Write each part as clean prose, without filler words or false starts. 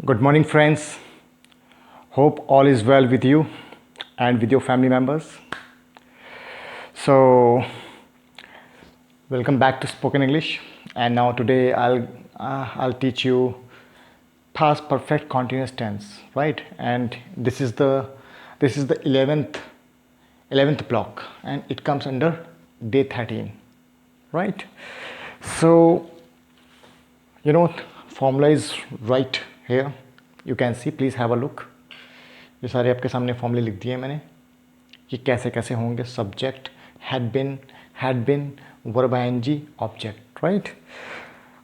Good morning, friends. Hope all is well with you and with your family members. So, welcome back to Spoken English. And now today I'll teach you past perfect continuous tense, right? And this is the 11th block, and it comes under day 13, right? So, formula is right here. You can see, please have a look. ये सारे आपके सामने फॉर्मूले लिख दिए मैंने कि कैसे कैसे होंगे. Subject, had been, verb ING, object, right.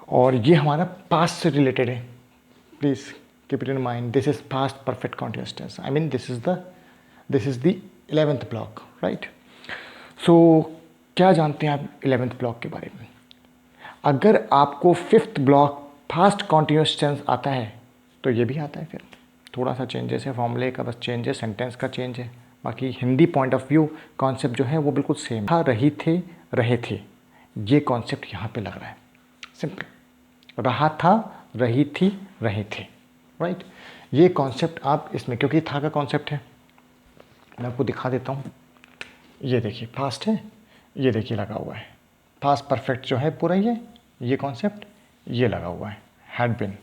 और ये हमारा पास्ट से रिलेटेड है. Please keep it in mind. This is past perfect continuous tense. I mean this is the 11th block, right. So क्या जानते हैं आप 11th ब्लॉक के बारे में? अगर आपको 5th block fast continuous tense आता है तो ये भी आता है. फिर थोड़ा सा चेंजेस है, फॉर्मूले का बस चेंज है, सेंटेंस का चेंज है. बाकी Hindi point of view concept जो है वो बिल्कुल सेम था. रही थे, रहे थे, ये कॉन्सेप्ट यहाँ पे लग रहा है. सिंपल. रहा था, रही थी, रहे थे, राइट. ये कॉन्सेप्ट आप इसमें, क्योंकि था का कॉन्सेप्ट है, मैं आपको दिखा देता हूँ. ये देखिए पास्ट है, ये देखिए लगा हुआ है. पास्ट परफेक्ट जो है पूरा ये कॉन्सेप्ट ये लगा हुआ है, हैड बिन.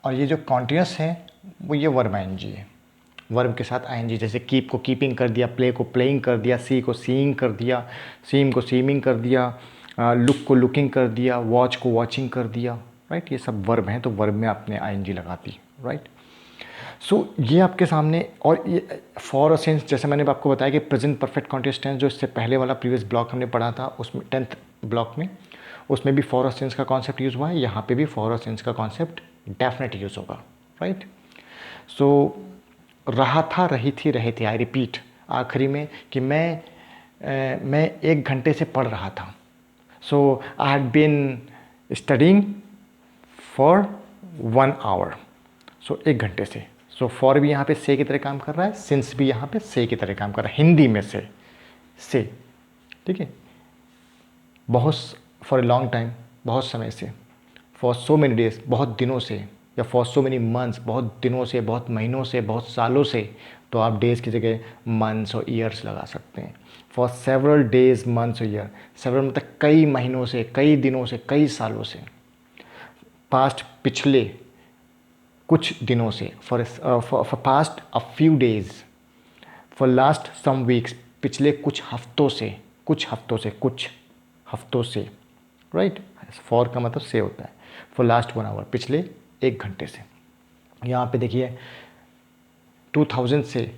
और ये जो कॉन्टिन्यूअस है वो ये वर्ब आईएनजी है. वर्ब के साथ आईएनजी, जैसे कीप को कीपिंग कर दिया, प्ले को प्लेइंग कर दिया, सी को सीइंग कर दिया, सीम को सीमिंग कर दिया, लुक को लुकिंग कर दिया, वॉच को वॉचिंग कर दिया, राइट. ये सब वर्ब हैं, तो वर्ब में आपने आईएनजी लगाती, राइट. सो ये आपके सामने. और ये फॉर और सिंस, जैसे मैंने आपको बताया कि प्रेजेंट परफेक्ट कॉन्टिन्यूअस टेंस जो इससे पहले वाला प्रीवियस ब्लॉक हमने पढ़ा था, उसमें 10th ब्लॉक में, उसमें भी फॉर और सिंस का कॉन्सेप्ट यूज़ हुआ है. यहाँ पे भी फॉर और सिंस का कॉन्सेप्ट डेफिनेट यूज़ होगा, राइट. सो रहा था, रही थी, रहे थे. आई रिपीट आखिरी में कि मैं 1 घंटे से पढ़ रहा था. So I had been studying for 1 hour. So 1 घंटे से. सो फॉर भी यहाँ पे से की तरह काम कर रहा है, सिंस भी यहाँ पे से की तरह काम कर रहा है. हिंदी में से, ठीक है. बहुत, फॉर ए लॉन्ग टाइम, बहुत समय से. फॉर सो मेनी डेज, बहुत दिनों से. या फॉर सो मेनी मंथ्स, बहुत दिनों से, बहुत महीनों से, बहुत सालों से. तो आप डेज़ की जगह मंथ्स और ईयर्स लगा सकते हैं. फॉर सेवरल डेज, मंथ्स और ईयर. सेवरल मतलब कई महीनों से, कई दिनों से, कई सालों से. पास्ट पिछले कुछ दिनों से. For past a few days. For last some weeks, पिछले कुछ हफ्तों से, कुछ हफ्तों से, राइट. फॉर का मतलब से होता है. फॉर लास्ट 1 आवर, पिछले 1 घंटे से. यहाँ पे देखिए 2000 से,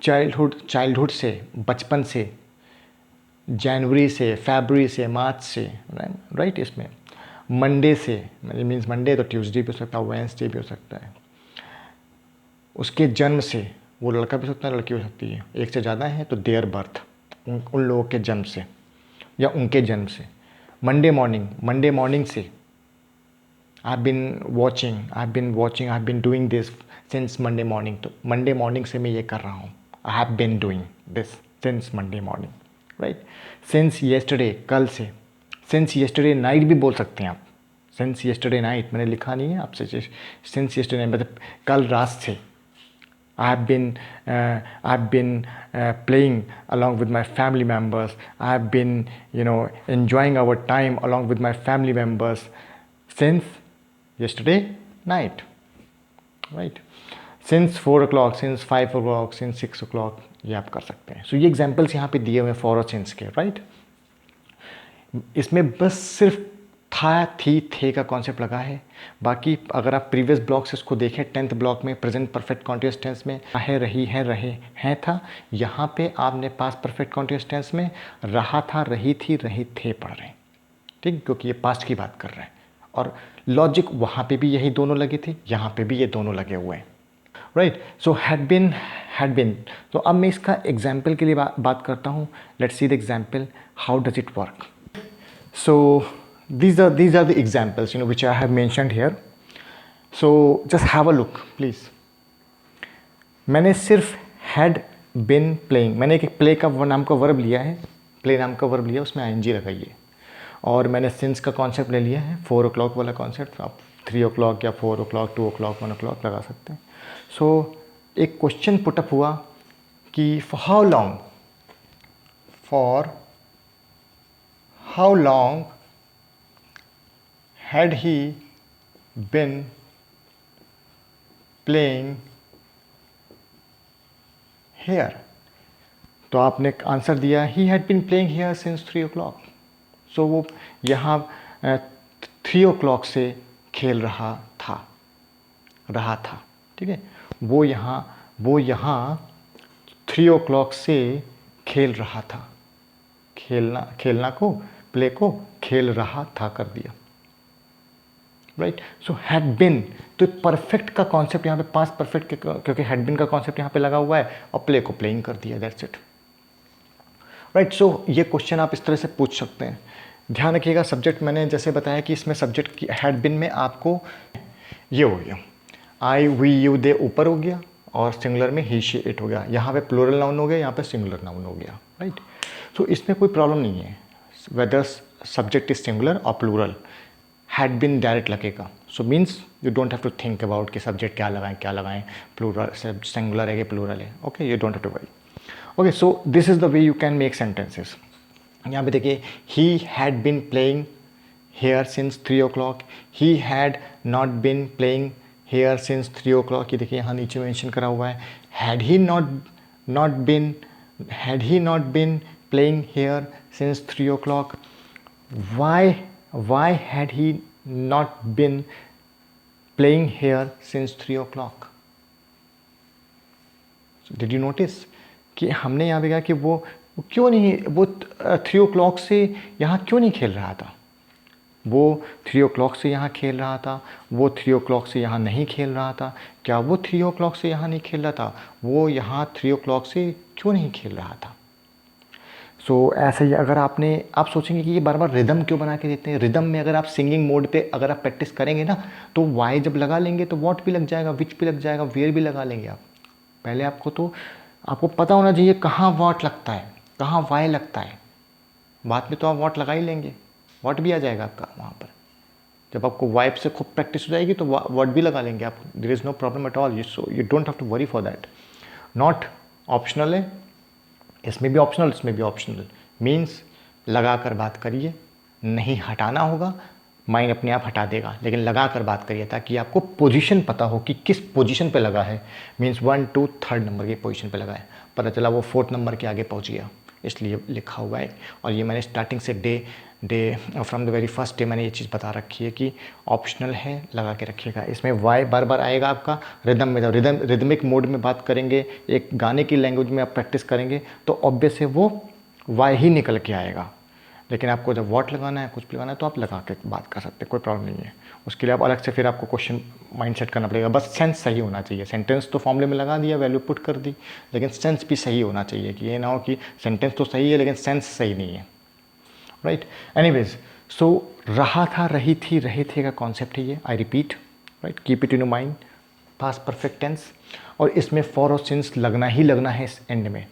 चाइल्डहुड से, बचपन से, जनवरी से, फरवरी से, मार्च से, राइट. इसमें मंडे से, मीन्स मंडे तो ट्यूसडे भी हो सकता है, वेडनेसडे भी हो सकता है. उसके जन्म से, वो लड़का भी हो सकता है, लड़की हो सकती है. एक से ज़्यादा है तो देयर बर्थ, उन लोगों के जन्म से या उनके जन्म से. मंडे मॉर्निंग से. I've been doing this since Monday morning. तो मंडे मॉर्निंग से मैं ये कर रहा हूँ. I have been doing this since Monday morning, right? Since yesterday, कल से. Since yesterday night भी बोल सकते हैं आप. Since yesterday night मैंने लिखा नहीं है आपसे. Since yesterday night मतलब कल रात से. I've been playing along with my family members. I've been enjoying our time along with my family members since yesterday night, right. Since 4 o'clock, since 5 o'clock, since 6 o'clock, ये आप कर सकते हैं. सो ये एग्जाम्पल्स यहाँ पे दिए हुए हैं फॉर और सिंस के, राइट. इसमें बस सिर्फ था, थी, थे का कॉन्सेप्ट लगा है. बाकी अगर आप प्रीवियस ब्लॉक से इसको देखें, 10th ब्लॉक में प्रेजेंट परफेक्ट कॉन्टिन्यूअस टेंस में है, रही है, रहे हैं, था. यहाँ पे आपने पास्ट परफेक्ट कॉन्टिन्यूअस टेंस में रहा था, रही थी, रहे थे पढ़ रहे हैं, ठीक, क्योंकि ये पास्ट की बात कर रहे हैं. और लॉजिक वहाँ पे भी यही दोनों लगे थे, यहाँ पे भी ये दोनों लगे हुए हैं, राइट. So had been. तो अब मैं इसका एग्जाम्पल के लिए बात करता हूँ. Let's see the example, how does it work. So these are the examples which I have mentioned here. So just have a look please. मैंने सिर्फ had been playing, मैंने एक प्ले का नाम का वर्ब लिया है, प्ले नाम का वर्ब लिया, उसमें आईएनजी लगाइए. और मैंने सिंस का कॉन्सेप्ट ले लिया है, 4 o'clock वाला कॉन्सेप्ट. आप 3 o'clock या 4 o'clock, 2 o'clock, 1 o'clock लगा सकते हैं. सो एक क्वेश्चन पुटअप हुआ कि for how long had he been playing here. तो आपने आंसर दिया he had been playing here since 3 o'clock. So वो यहाँ 3 o'clock से खेल रहा था. ठीक है, वो यहाँ 3 o'clock से खेल रहा था. खेलना को, प्ले को खेल रहा था कर दिया. राइट. सो हैड बिन, तो परफेक्ट का कॉन्सेप्ट यहाँ पे पास्ट परफेक्ट क्योंकि हैड बिन का कॉन्सेप्ट यहाँ पे लगा हुआ है और प्ले को प्लेइंग कर दिया. That's it. राइट. सो ये क्वेश्चन आप इस तरह से पूछ सकते हैं. ध्यान रखिएगा, सब्जेक्ट मैंने जैसे बताया कि इसमें सब्जेक्ट की हैड बिन में आपको ये हो गया, आई वी यू दे ऊपर हो गया और सिंगुलर में ही शी इट हो गया. यहाँ पे प्लूरल नाउन हो गया, यहाँ पे सिंगुलर नाउन हो गया. राइट. सो इसमें कोई प्रॉब्लम नहीं है वेदर सब्जेक्ट इज सिंगुलर और प्लूरल. हैड बिन डायरेक्ट लगेगा. So means you don't have to think about कि सब्जेक्ट क्या लगाएं, प्लूरल सिंगुलर है कि प्लूरल है. Okay, you don't have to worry. Okay, so this is the way you can make sentences. यहाँ पे देखिए, he had been playing here since 3 o'clock. He had not been playing here since 3 o'clock. ये देखिए यहाँ नीचे mention करा हुआ है. Had he not been playing here since 3 o'clock. Why had he not been playing here since 3 o'clock? So did you notice कि हमने यहाँ पे कहा कि वो क्यों नहीं, वो 3 o'clock से यहाँ क्यों नहीं खेल रहा था. वो 3 o'clock से यहाँ खेल रहा था, वो 3 o'clock से यहाँ नहीं खेल रहा था. क्या वो 3 o'clock से यहाँ नहीं खेल रहा था, वो यहाँ 3 o'clock से क्यों नहीं खेल रहा था. सो ऐसे ही अगर आप सोचेंगे कि ये बार बार रिदम क्यों बना के देते हैं. रिदम में अगर आप सिंगिंग मोड पे अगर आप प्रैक्टिस करेंगे ना, तो वाई जब लगा लेंगे तो वॉट भी लग जाएगा, विच भी लग जाएगा, वेयर भी लगा लेंगे आप. पहले आपको पता होना चाहिए कहाँ वॉट लगता है, कहाँ वाई लगता है. बाद में तो आप वॉट लगा ही लेंगे, वॉट भी आ जाएगा आपका वहाँ पर. जब आपको वाइब से खूब प्रैक्टिस हो जाएगी तो वर्ड भी लगा लेंगे आप. There is no problem at all. You don't have to worry for that. Not optional है, इसमें भी ऑप्शनल, इसमें भी ऑप्शनल. मीन्स लगा कर बात करिए, नहीं हटाना होगा, माइंड अपने आप हटा देगा, लेकिन लगा कर बात करिए ताकि आपको पोजीशन पता हो कि किस पोजीशन पे लगा है. मीन्स 1, 2, 3rd नंबर की पोजीशन पे लगा है. पता चला वो 4th नंबर के आगे पहुंच गया, इसलिए लिखा हुआ है. और ये मैंने स्टार्टिंग से day from the very first day मैंने ये चीज़ बता रखी है कि ऑप्शनल है, लगा के रखिएगा. इसमें वाई बार बार आएगा आपका रिदम में. जब रिदमिक मोड में बात करेंगे, एक गाने की लैंग्वेज में आप प्रैक्टिस करेंगे तो ऑब्वियस है वो वाई ही निकल के आएगा. लेकिन आपको जब वॉट लगाना है, कुछ भी लगाना है, तो आप लगा के बात कर सकते हैं, कोई प्रॉब्लम नहीं है. उसके लिए आप अलग से फिर आपको क्वेश्चन माइंड सेट करना पड़ेगा. बस सेंस सही होना चाहिए. सेंटेंस तो फॉर्मूले में लगा दिया, वैल्यू पुट कर दी, लेकिन सेंस भी सही होना चाहिए कि ये ना हो कि सेंटेंस तो सही है लेकिन सेंस सही नहीं है. राइट. एनीवेज, सो रहा था, रही थी, रहे थे का कॉन्सेप्ट है ये. I repeat, right, keep it in your mind. Past perfect tense, और इसमें फॉर और सिंस लगना ही लगना है इस एंड में.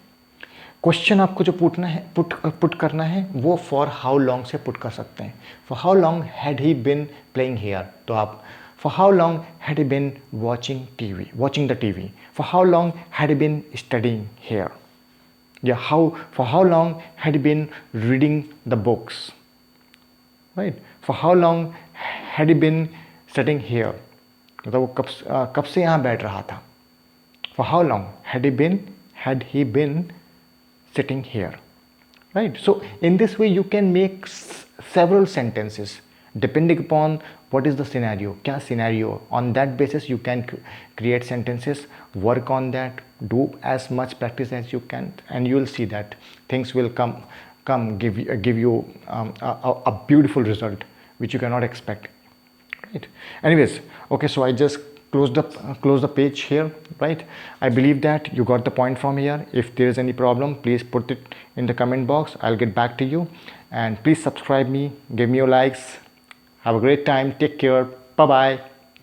क्वेश्चन आपको जो पुट करना है वो फॉर हाउ लॉन्ग से पुट कर सकते हैं. For how long had he been playing here, तो आप for how long had he been watching the TV. For how long had he been studying here, या for how long had he been reading the books. Right. For how long had he been sitting here, मतलब वो कब से यहाँ बैठ रहा था. For how long had he been sitting here. Right. So in this way you can make several sentences depending upon what is the scenario. Kya scenario, on that basis you can create sentences. Work on that, do as much practice as you can, and you will see that things will come give you a beautiful result which you cannot expect. Right. Anyways, okay, so I just close the page here. Right. I believe that you got the point from here. If there is any problem, please put it in the comment box. I'll get back to you, and please subscribe me, give me your likes. Have a great time. Take care. Bye bye.